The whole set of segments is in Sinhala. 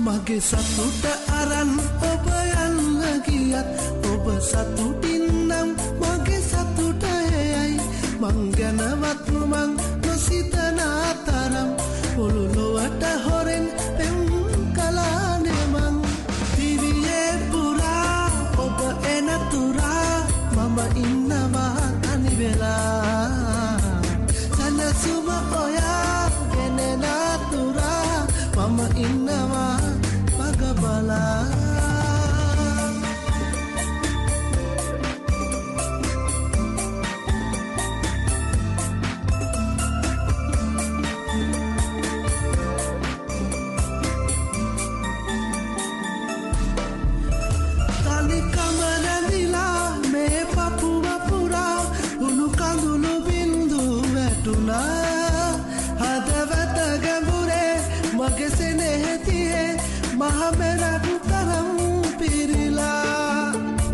මගේ සතුට අරන් ඔබ යන්න ගියත් ඔබ සතුටින් නම් මගේ සතුට එයයි මං ගැනවත් මං නොසිතන තරම් මුළු ලොවට හොරෙන් පෙම් කලානේ මං දිවියේ පුරා ඔබ එන තුරා මම ඉන්නවා තනි වෙලා සනසුම ඔයා ගෙනෙන තුරා මම ඉන්නවා මග බලා හදවත ගැඹුරේ මගේ සෙනෙහතියේ මහමෙරක් තරම් පිරිලා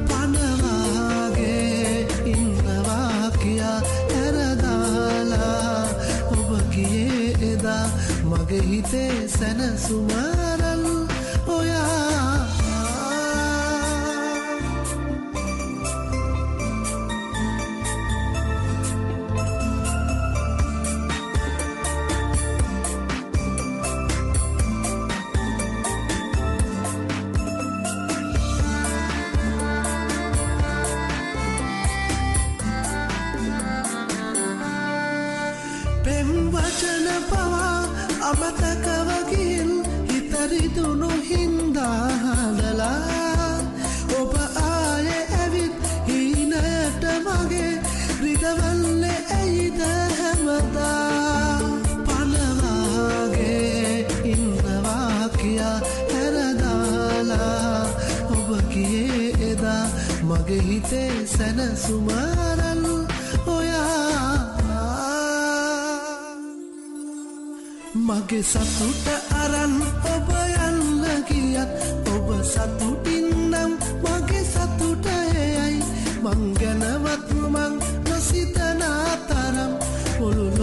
පනවාගේ ඉන්නවා කියා ඇරදාලා ඔබ ගියේ එදා මගේ හිතේ සැනසුමරල් ඔයා වචන පවා අමතකව ගිල් හිතරිදුණු හින්දා හඬලා ඔබ ආයේ ඇවිත් හීනයට මගේ රිදවන්නේ ඇයිද හැමදා පනවාගේ ඉන්නවා කියා හැරදාලා ඔබ ගියේ එදා මගේ හිතේ සැනසුමරල් ඔයා මගේ සතුට අරන් ඔබ යන්න ගියත් ඔබ සතුටින් නම් මගේ සතුට එයයි මං ගැනවත් මං නොසිතන තරම් මුළු